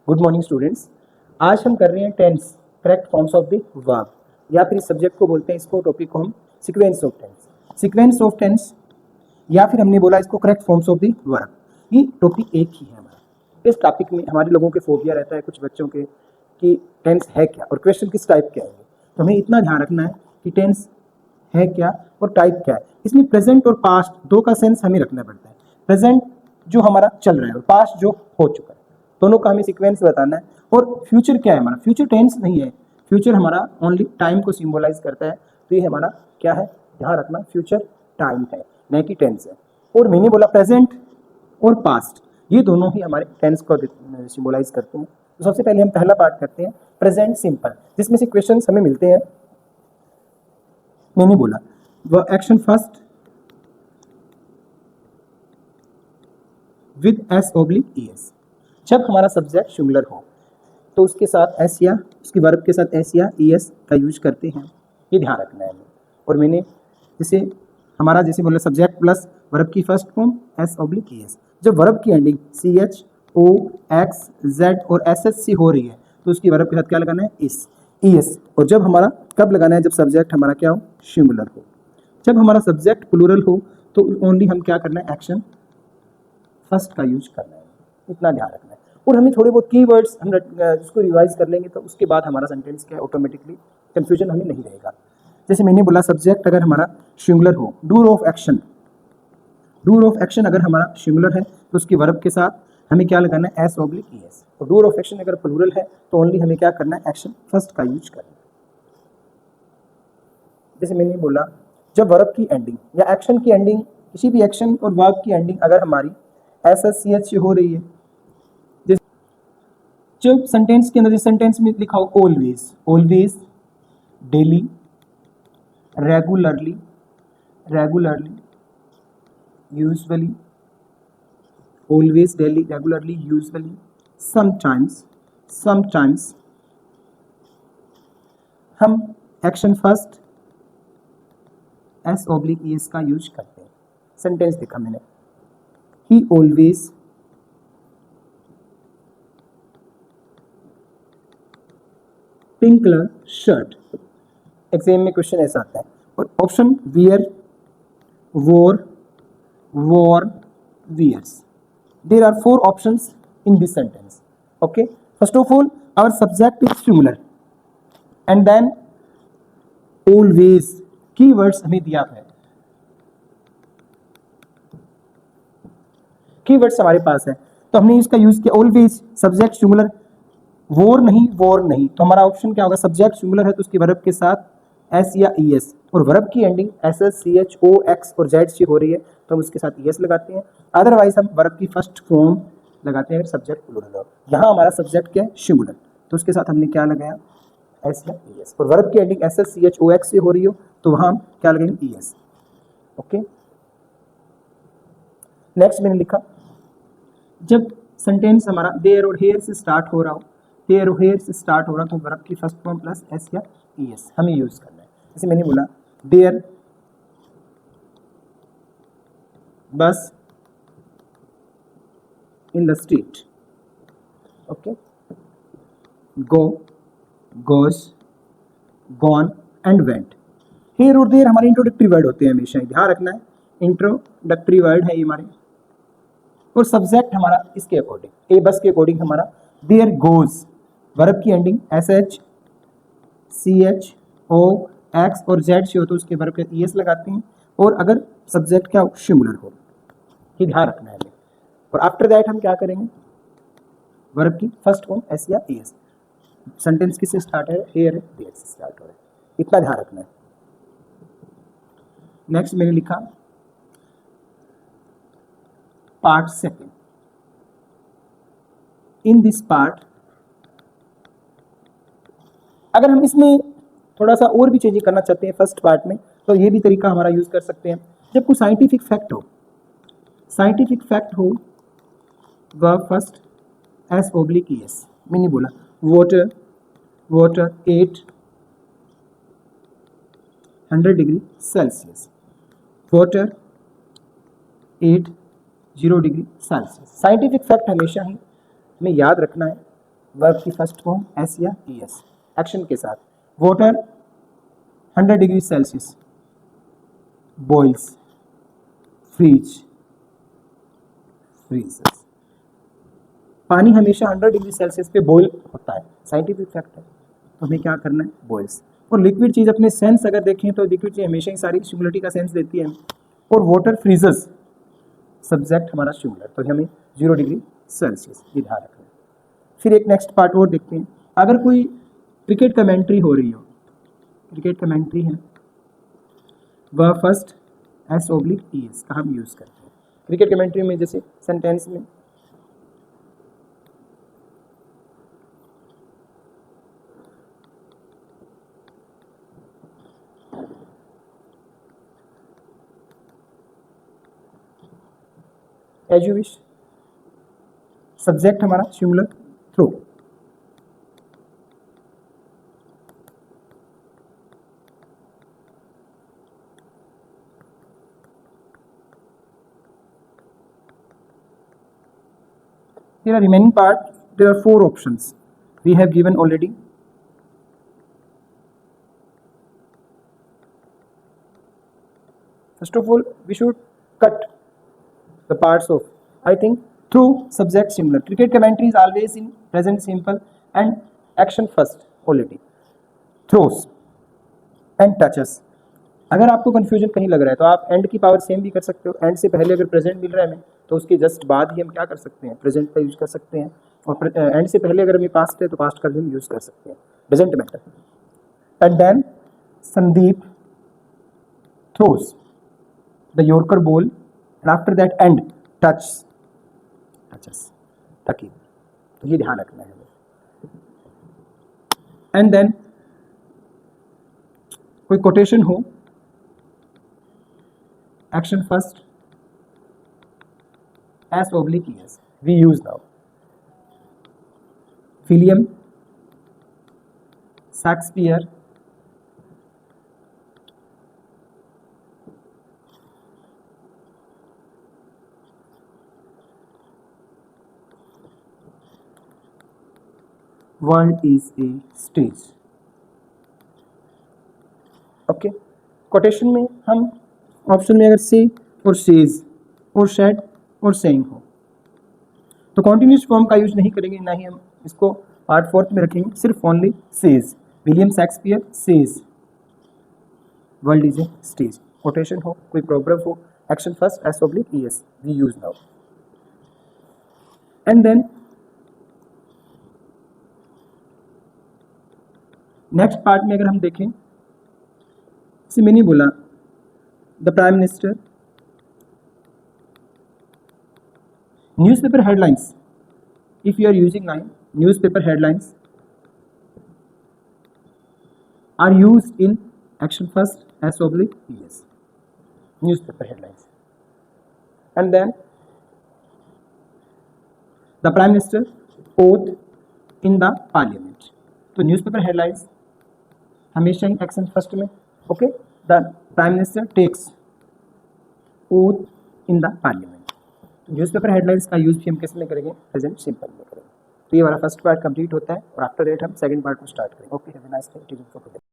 Good morning students. आज हम कर रहे हैं tense correct forms of the verb, या फिर इस सब्जेक्ट को बोलते हैं, इसको टॉपिक को हम sequence of tense, sequence of tense, या फिर हमने बोला इसको correct forms of the verb. ये टॉपिक एक ही है हमारा। इस टॉपिक में हमारे लोगों के फोबिया रहता है, कुछ बच्चों के, कि टेंस है क्या और क्वेश्चन किस टाइप के आएंगे। तो हमें इतना ध्यान रखना है कि टेंस है क्या और टाइप क्या है। इसमें प्रेजेंट और पास्ट दो का सेंस हमें रखना पड़ता है। प्रेजेंट जो हमारा चल रहा है और पास्ट जो हो चुका है, दोनों का हमें सीक्वेंस बताना है। और फ्यूचर क्या है हमारा, फ्यूचर टेंस नहीं है, फ्यूचर हमारा ओनली टाइम को सिंबलाइज करता है। तो ये हमारा क्या है, ध्यान रखना, फ्यूचर टाइम है, न कि टेंस है। और मैंने बोला प्रेजेंट और पास्ट, ये दोनों ही हमारे टेंस को सिंबलाइज करते हैं। तो सबसे पहले हम पहला पार्ट करते हैं प्रेजेंट सिंपल, जिसमें से क्वेश्चन हमें मिलते हैं। मैंने बोला वो action first with S oblique ES. जब हमारा सब्जेक्ट सिंगुलर हो तो उसके साथ एस या उसकी वर्ब के साथ एस या ईएस का यूज करते हैं, ये ध्यान रखना है हमें। और मैंने जैसे हमारा जैसे बोला सब्जेक्ट प्लस वर्ब की first form S oblique ES. जब वर्ब की ending C H O X Z और एस एच सी हो रही है तो उसकी वर्ब के साथ क्या लगाना है, इस ईएस। और जब हमारा कब लगाना है, जब सब्जेक्ट हमारा क्या हो, सिंगुलर हो। जब हमारा सब्जेक्ट प्लूरल हो तो ओनली हम क्या करना है, एक्शन फर्स्ट का यूज करना है, इतना ध्यान रखना है। और हमें थोड़े बहुत कीवर्ड्स हम इसको रिवाइज कर लेंगे तो उसके बाद हमारा सेंटेंस क्या है, ऑटोमेटिकली कंफ्यूजन हमें नहीं रहेगा। जैसे मैंने बोला सब्जेक्ट अगर हमारा सिंगुलर हो, door of action, door of action अगर हमारा सिंगुलर है तो उसके वर्ब के साथ हमें क्या लगाना है, एस ओब्लिक ईएस। और डूर ऑफ एक्शन अगर प्लूरल है तो ओनली हमें क्या करना है, एक्शन फर्स्ट का यूज करना है। जैसे मैंने बोला जब वर्ब की एंडिंग या एक्शन की एंडिंग, किसी भी एक्शन और वर्ब की एंडिंग अगर हमारी एस एस सी एच हो रही है, जब सेंटेंस के अंदर, जिस सेंटेंस में लिखा हो always, always, daily, regularly, regularly, usually, always, daily, regularly, usually, sometimes, sometimes, हम action first S oblique ES का यूज करते हैं। सेंटेंस देखा मैंने, he always pink colour shirt. Exam में क्वेश्चन ऐसा आता है। और option wear, wore, wore, wears. There are 4 options in this sentence. Okay, first of all our subject is singular and then always, keywords हमें दिया है, कीवर्ड्स हमारे पास है तो हमने इसका यूज किया ऑलवेज, सब्जेक्ट सिंगुलर, वोर नहीं, वोर नहीं। तो हमारा ऑप्शन क्या होगा, सब्जेक्ट सिंगुलर है तो उसकी वर्ब के साथ एस या ईएस, और वर्ब की ending S S C H O X और जेड सी हो रही है तो हम उसके साथ ईएस लगाते हैं। अदरवाइज हम वर्ब की फर्स्ट फॉर्म लगाते हैं सब्जेक्ट प्लूरल हो। यहाँ हमारा सब्जेक्ट क्या है, सिंगुलर, तो उसके साथ हमने क्या लगाया, एस या ईएस। और वर्ब की ending S S C H O X से हो रही हो तो वहाँ हम क्या लगाएंगे, ईएस। ओके, नेक्स्ट मैंने लिखा जब सेंटेंस हमारा देयर और हेयर से स्टार्ट हो रहा हो, देयर और हेयर से स्टार्ट हो रहा तो वर्ब की फर्स्ट फॉर्म प्लस एस या ईएस हमें यूज करना है। जैसे मैंने बोला there bus in the street. Okay, go, goes, gone and went. Here और देयर हमारे इंट्रोडक्टरी वर्ड होते हैं, हमेशा ध्यान रखना है, इंट्रोडक्टरी वर्ड है ये हमारे। और सब्जेक्ट हमारा इसके अकॉर्डिंग, ए बस के अकॉर्डिंग हमारा देयर गोज, वर्ब की ending S H C H O X और जेड से हो तो उसके वर्ब के ईएस लगाते हैं। और अगर सब्जेक्ट क्या सिंगुलर हो, ये ध्यान रखना है हमें। और आफ्टर दैट हम क्या करेंगे, वर्ब की फर्स्ट फॉर्म एस या ईएस। सेंटेंस किससे स्टार्ट है, हेयर है, देयर से स्टार्ट हो रहा है, इतना ध्यान रखना है। नेक्स्ट मैंने लिखा part second. In this part, अगर हम इसमें थोड़ा सा और भी चेंजिंग करना चाहते हैं फर्स्ट पार्ट में तो ये भी तरीका हमारा यूज कर सकते हैं। जब कोई साइंटिफिक फैक्ट हो, साइंटिफिक फैक्ट हो, verb first S oblique ES. मैंने बोला water, water 800 degree Celsius, water 80 degree Celsius. Scientific fact हमेशा ही हमें याद रखना है वर्ब की फर्स्ट फॉर्म एस या ई एस, एक्शन के साथ। Water 100 degree Celsius, boils, freeze, freezers. पानी हमेशा 100 डिग्री सेल्सियस पे बॉईल होता है, साइंटिफिक फैक्ट है। तो हमें क्या करना है, बॉइल्स। और लिक्विड चीज़ अपने सेंस अगर देखें तो लिक्विड चीज़ हमेशा ही सारी सिंगुलरिटी का सेंस देती है। और वाटर फ्रीजर्स, सब्जेक्ट हमारा सिंगुलर, तो हमें 0 डिग्री सेल्सियस, ये ध्यान रखना है। फिर एक नेक्स्ट पार्ट और देखते हैं। अगर कोई क्रिकेट कमेंट्री हो रही हो, क्रिकेट कमेंट्री है, वह फर्स्ट S/E/S का हम यूज़ करते हैं क्रिकेट कमेंट्री में। जैसे सेंटेंस में एज यू विश, सब्जेक्ट हमारा singular, throw. Here are remaining part, there are 4 options we have given already. First of all, we should cut the parts of, I think, through, subject singular. Cricket commentary is always in present simple and action first already. Throws and touches. अगर आपको confusion कहीं लग रहा है तो आप and की power same भी कर सकते हो। एंड से पहले अगर प्रेजेंट मिल रहा है हमें तो उसके जस्ट बाद ही हम क्या कर सकते हैं, प्रेजेंट का यूज कर सकते हैं। और एंड से पहले अगर हमें पास्ट है तो पास्ट का भी हम यूज कर सकते हैं, doesn't matter. And then Sandeep throws the yorker ball and after that and touches तकी, तो ये ध्यान रखना है हमें। एंड देन कोई कोटेशन हो, action first, S/E/S we use now. William Shakespeare world is a stage. Okay, quotation में हम ऑप्शन में अगर से और सेज और शेड और सेइंग हो तो कॉन्टिन्यूस फॉर्म का यूज नहीं करेंगे, ना ही हम इसको पार्ट 4 में रखेंगे, सिर्फ only says. William Shakespeare says world is a stage. Quotation हो, कोई प्रोवर्ब हो, action first, S/E/S we use now. And then next part में अगर हम देखें, जैसे मैंने बोला the prime minister, newspaper headlines, if you are using nine, newspaper headlines are used in action first, S/E/S newspaper headlines. And then the prime minister oath in the parliament, तो newspaper headlines हमेशा ही action first में। Okay, the prime minister takes oath in the parliament, newspaper headlines का use भी हम किस में करेंगे, प्रेजेंट सिंपल में करेंगे। तो ये वाला फर्स्ट पार्ट कंप्लीट होता है और आफ्टर दैट हम सेकंड पार्ट को स्टार्ट करेंगे। Okay, have a nice day.